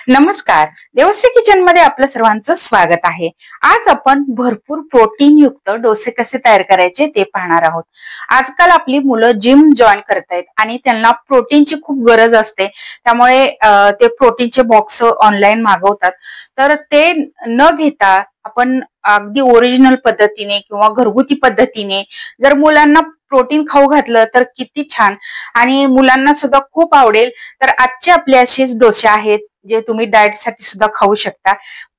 नमस्कार. देवश्री किचन मध्ये आपलं सर्वांचं स्वागत आहे. आज आपण भरपूर प्रोटीन युक्त डोसे कसे तयार करायचे ते पाहणार आहोत. आजकाल आपली मुलं जिम जॉईन करतायत आणि त्यांना प्रोटीनची खूप गरज असते. त्यामुळे ते प्रोटीनचे बॉक्स ऑनलाईन मागवतात. तर ते न घेता आपण अगदी ओरिजिनल पद्धतीने किंवा घरगुती पद्धतीने जर मुलांना प्रोटीन खाऊ घातलं तर किती छान आणि मुलांना सुद्धा खूप आवडेल. तर आजचे आपले असेच डोसे आहेत जे तुम्ही डाएट साठी सुद्धा खाऊ शकता.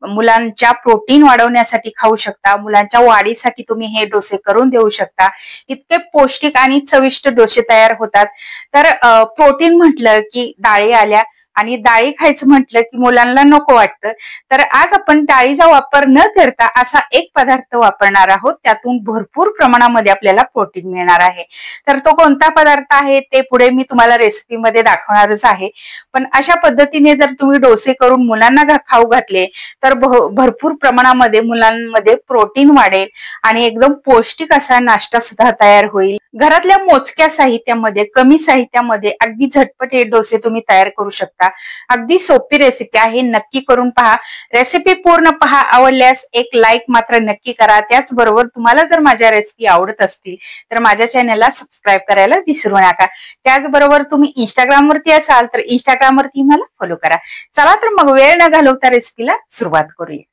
मुलांच्या प्रोटीन वाढवण्यासाठी खाऊ शकता. मुलांच्या वाढीसाठी तुम्ही हे डोसे करून देऊ शकता. इतके पौष्टिक आणि चविष्ट डोसे तयार होतात. तर प्रोटीन म्हटलं की डाळी आल्या आणि डाळी खायचं म्हटलं की मुलांना नको वाटतं. तर आज आपण डाळीचा वापर न करता असा एक पदार्थ वापरणार आहोत. त्यातून भरपूर प्रमाणामध्ये आपल्याला प्रोटीन मिळणार आहे. तर तो कोणता पदार्थ आहे ते पुढे मी तुम्हाला रेसिपीमध्ये दाखवणारच आहे. पण अशा पद्धतीने जर तुम्ही डोसे करून मुलांना खाऊ घातले तर भरपूर प्रमाणामध्ये मुलांमध्ये प्रोटीन वाढेल आणि एकदम पौष्टिक असा नाश्ता सुद्धा तयार होईल. घरातल्या मोजक्या साहित्यामध्ये, कमी साहित्यामध्ये अगदी झटपट हे डोसे तुम्ही तयार करू शकता. अगदी सोपी रेसिपी आहे. नक्की करून पहा. रेसिपी पूर्ण पहा. आवडल्यास एक लाईक मात्र नक्की करा. त्याचबरोबर तुम्हाला जर माझ्या रेसिपी आवडत असतील तर माझ्या चॅनलला सबस्क्राईब करायला विसरू नका. त्याचबरोबर तुम्ही इंस्टाग्रामवरती असाल तर इंस्टाग्रामवरती मला फॉलो करा. चला तर मग वेळ न घालवता रेसिपीला सुरुवात करूया.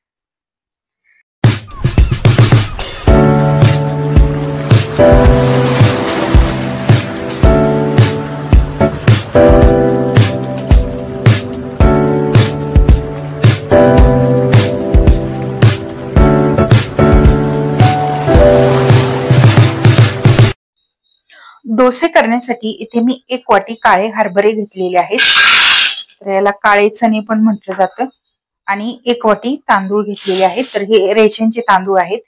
डोसे करण्यासाठी इथे मी 1 वाटी काळे हरभरे घेतलेले आहेत. तर याला काळे चणे पण म्हटलं जातं. आणि 1 वाटी तांदूळ घेतलेले आहेत. तर हे रेशनचे तांदूळ आहेत.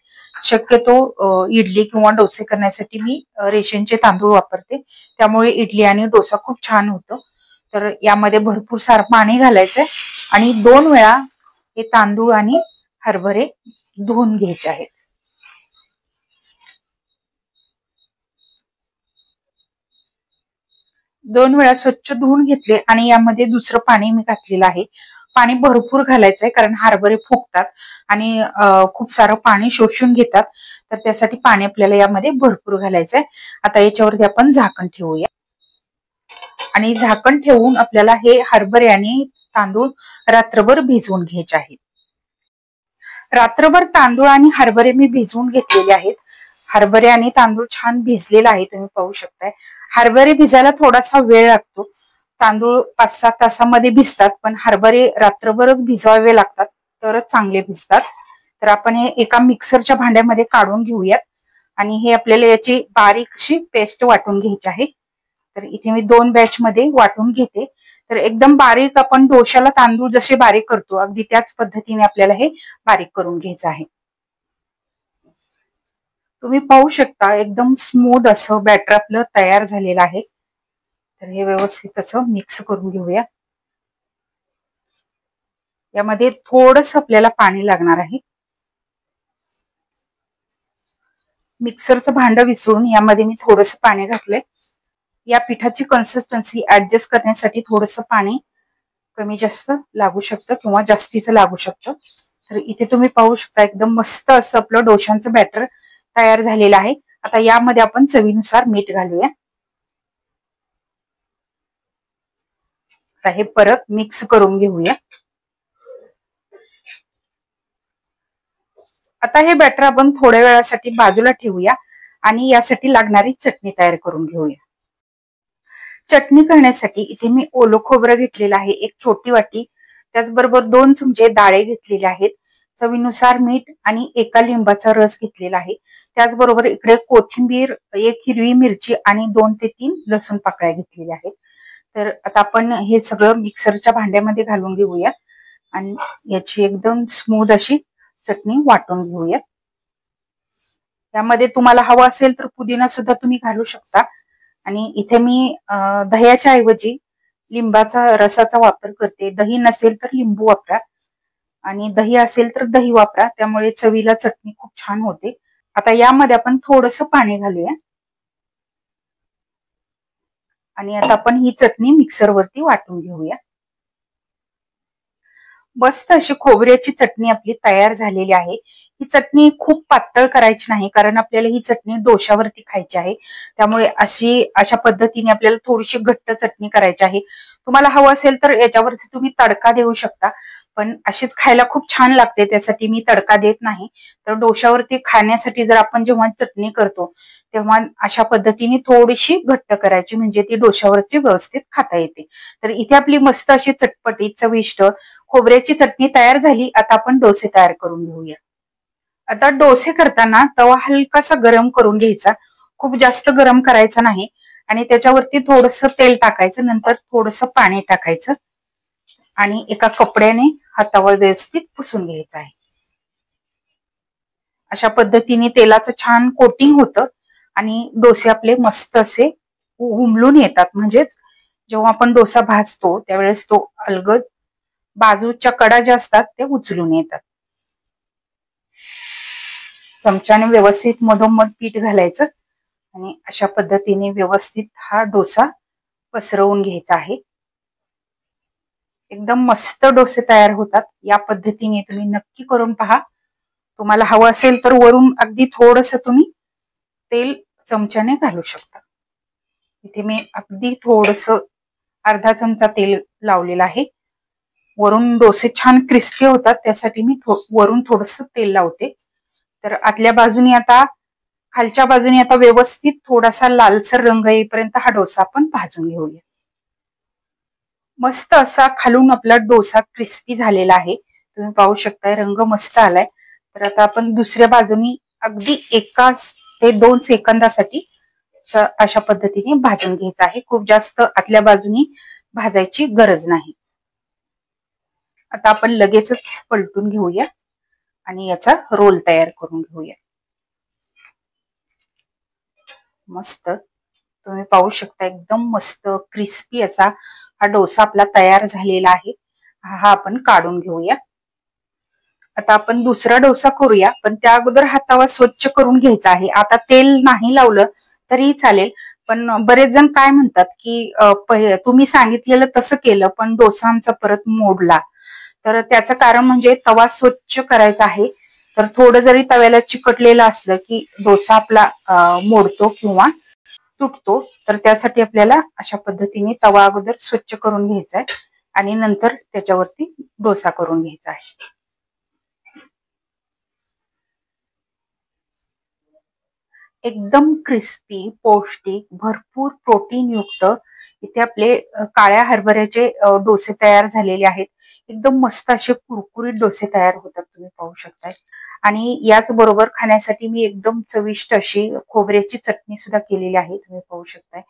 शक्यतो इडली किंवा डोसे करण्यासाठी मी रेशनचे तांदूळ वापरते. त्यामुळे इडली आणि डोसा खूप छान होतो. तर यामध्ये भरपूर सारं पाणी घालायचंय आणि 2 वेळा हे तांदूळ आणि हरभरे धुवून घ्यायचे आहेत. 2 वेळा स्वच्छ धुवून घेतले आणि यामध्ये दुसरं पाणी मी घातलेलं आहे. पाणी भरपूर घालायचंय कारण हरभरे फुगतात आणि खूप सारं पाणी शोषून घेतात. तर त्यासाठी पाणी आपल्याला यामध्ये भरपूर घालायचंय. आता याच्यावरती आपण झाकण ठेवूया आणि झाकण ठेवून आपल्याला हे हरभरे आणि तांदूळ रात्रभर भिजवून घ्यायचे आहेत. रात्रभर तांदूळ आणि हरभरे मी भिजवून घेतलेले आहेत. हरभरे आणि तांदूळ छान भिजलेला आहे. तुम्ही पाहू शकताय. हरभरे भिजायला थोडासा वेळ लागतो. तांदूळ 5-7 तासामध्ये भिजतात पण हरभरे रात्रभरच भिजवावे लागतात तरच चांगले भिजतात. तर आपण हे एका मिक्सरच्या भांड्यामध्ये काढून घेऊयात आणि हे आपल्याला याची बारीकशी पेस्ट वाटून घ्यायची आहे. तर इथे मी 2 बॅच मध्ये वाटून घेते. तर एकदम बारीक आपण डोशाला तांदूळ जसे बारीक करतो अगदी त्याच पद्धतीने आपल्याला हे बारीक करून घ्यायचं आहे. तुम्ही पाहू शकता एकदम स्मूथ असं बॅटर आपलं तयार झालेलं आहे. तर हे व्यवस्थित असं मिक्स करून घेऊया. यामध्ये थोडंसं आपल्याला पाणी लागणार आहे. मिक्सरचं भांडं विसरून यामध्ये मी थोडंसं पाणी घातलंय. या पिठाची कन्सिस्टन्सी ऍडजस्ट करण्यासाठी थोडंसं पाणी कमी जास्त लागू शकतं किंवा जास्तीचं लागू शकतं. तर इथे तुम्ही पाहू शकता एकदम मस्त असं आपलं डोशांचं बॅटर तयार झालेलं आहे. आता यामध्ये आपण चवीनुसार मीठ घालूया. आता हे परत मिक्स करून घेऊया. आता हे बॅटर आपण थोड्या वेळासाठी बाजूला ठेवूया आणि यासाठी लागणारी चटणी तयार करून घेऊया. चटणी करण्यासाठी इथे मी ओलं खोबरं घेतलेलं आहे 1 छोटी वाटी. त्याचबरोबर 2 चमचे डाळे घेतलेले आहेत. चवीनुसार मीठ आणि 1 लिंबाचा रस घेतलेला आहे. त्याचबरोबर इकडे कोथिंबीर, 1 हिरवी मिरची आणि 2 ते 3 लसूण पाकळ्या घेतलेल्या आहेत. तर आता आपण हे सगळं मिक्सरच्या भांड्यामध्ये घालून घेऊया आणि याची एकदम स्मूथ अशी चटणी वाटून घेऊया. यामध्ये तुम्हाला हवं असेल तर पुदिना सुद्धा तुम्ही घालू शकता. आणि इथे मी दह्याच्या ऐवजी लिंबाचा रसाचा वापर करते. दही नसेल तर लिंबू वापरा आणि दही असेल तर दही वापरा. त्यामुळे चवीला चटणी खूप छान होते. आता यामध्ये आपण थोडंसं पाणी घालूया आणि आता आपण ही चटणी मिक्सरवरती वाटून घेऊया. मस्त अशी खोबऱ्याची चटणी आपली तयार झालेली आहे। ही चटणी खूप पातळ करायची नाही, कारण आपल्याला ही चटणी डोश्यावरती खायची आहे। त्यामुळे अशा पद्धतीने आपल्याला थोडीशी घट्ट चटणी करायची आहे। तुम्हाला हवं असेल तर याच्यावरती तुम्ही तडका देऊ शकता, पण अशीच खायला खूप छान लागते, त्यासाठी मी तडका देत नाही। तर डोश्यावरती खाण्यासाठी जर आपण जेव्हा चटणी करतो तेव्हा अशा पद्धतीने थोडीशी घट्ट करायची, म्हणजे ती डोश्यावरची व्यवस्थित खाता येते। तर इथे आपली मस्त अशी चटपटीत चविष्ट खोबऱ्याची चटणी तयार झाली। आता आपण डोसे तयार करून घेऊया। आता डोसे करताना तवा हलकासा गरम करून घ्यायचा, खूप जास्त गरम करायचा नाही, आणि त्याच्यावरती थोडंसं तेल टाकायचं, नंतर थोडंसं पाणी टाकायचं आणि एका कपड्याने हा तवा व्यवस्थित पुसून घ्यायचा आहे। अशा पद्धतीने तेलाचं छान कोटिंग होतं आणि डोसे आपले मस्त असे उमलून येतात, म्हणजेच जेव्हा आपण डोसा भाजतो त्यावेळेस तो अलगद बाजूच्या कडा ज्या असतात ते उचलून येतात। चमच्याने व्यवस्थित मधोमध पीठ घालायचं आणि अशा पद्धतीने व्यवस्थित हा डोसा पसरवून घ्यायचा आहे। एकदम मस्त डोसे तयार होतात। या पद्धतीने तुम्ही नक्की करून पहा। तुम्हाला हवं असेल तर वरून अगदी थोडंसं तुम्ही तेल चमच्याने घालू शकता। इथे मी अगदी थोडंसं अर्धा चमचा तेल लावलेलं आहे। वरून डोसे छान क्रिस्पी होतात, त्यासाठी मी वरून थोडंसं तेल लावते। तर आतल्या बाजूने आता खालच्या बाजूने आता व्यवस्थित थोडासा लालसर रंग येईपर्यंत हा डोसा आपण भाजून घेऊया। मस्त असा खालून आपला डोसा क्रिस्पी झालेला आहे, तुम्ही पाहू शकताय रंग मस्त आलाय। तर आता आपण दुसऱ्या बाजूनी अगदी 1 ते 2 सेकंदासाठी अशा पद्धतीने भाजून घ्यायचं आहे। खूप जास्त आतल्या बाजूनी भाजायची गरज नाही। आता आपण लगेचच पलटून घेऊया आणि याचा रोल तयार करून घेऊया। मस्त तुम्ही पाहू शकता एकदम मस्त क्रिस्पी असा हा डोसा आपला तयार झालेला आहे। हा आपण काढून घेऊया। आता आपण दुसरा डोसा करूया, पण त्या अगोदर हा तवा स्वच्छ करून घ्यायचा आहे। आता तेल नाही लावलं तरी चालेल, पण बरेच जण काय म्हणतात की तुम्ही सांगितलेलं तसं केलं पण डोसा आमचा परत मोडला। तर त्याचं कारण म्हणजे तवा स्वच्छ करायचा आहे। तर थोडं जरी तव्याला चिकटलेलं असलं की डोसा आपला मोडतो किंवा तुटतो। तर त्यासाठी आपल्याला अशा पद्धतीने तवा अगोदर स्वच्छ करून घ्यायचा आहे आणि नंतर त्याच्यावरती डोसा करून घ्यायचा आहे। एकदम क्रिस्पी, पौष्टिक, भरपूर प्रोटीन युक्त इथे आपले काळ्या हरभऱ्याचे डोसे तयार झालेले आहेत। एकदम मस्त असे कुरकुरीत डोसे तयार होतात, तुम्ही पाहू शकताय। आणि याच बरोबर खाण्यासाठी मी एकदम चविष्ट अशी खोबऱ्याची चटणी सुद्धा केलेली आहे, तुम्ही पाहू शकताय।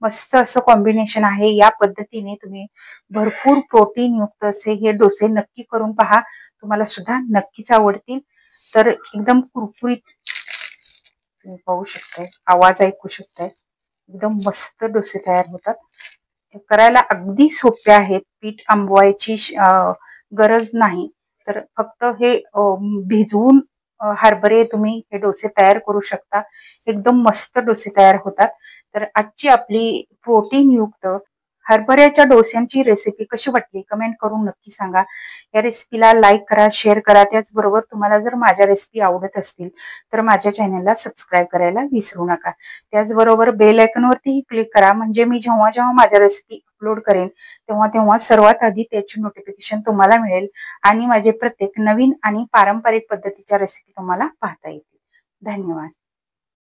मस्त असं कॉम्बिनेशन आहे। या पद्धतीने तुम्ही भरपूर प्रोटीन युक्त असे हे डोसे नक्की करून पहा, तुम्हाला सुद्धा नक्कीच आवडतील। तर एकदम कुरकुरीत तुम्ही पाहू शकताय, आवाज ऐकू शकताय, एकदम मस्त डोसे तयार होतात। करायला अगदी सोपे आहेत, पीठ आंबवायची गरज नाही। तर फक्त हे भिजवून हरभरे तुम्ही हे डोसे तयार करू शकता, एकदम मस्त डोसे तयार होतात। तर आजची आपली प्रोटीन युक्त हरभऱ्याच्या डोस्यांची रेसिपी कशी वाटली कमेंट करून नक्की सांगा। या रेसिपीला लाईक करा, शेअर करा। त्याचबरोबर तुम्हाला जर माझ्या रेसिपी आवडत असतील तर माझ्या चॅनलला सबस्क्राईब करायला विसरू नका। त्याचबरोबर बेल आयकॉनवरतीही क्लिक करा, म्हणजे मी जेव्हा जेव्हा माझ्या रेसिपी अपलोड करेन तेव्हा तेव्हा सर्वात आधी त्याची नोटिफिकेशन तुम्हाला मिळेल आणि माझे प्रत्येक नवीन आणि पारंपरिक पद्धतीच्या रेसिपी तुम्हाला पाहता येतील। धन्यवाद।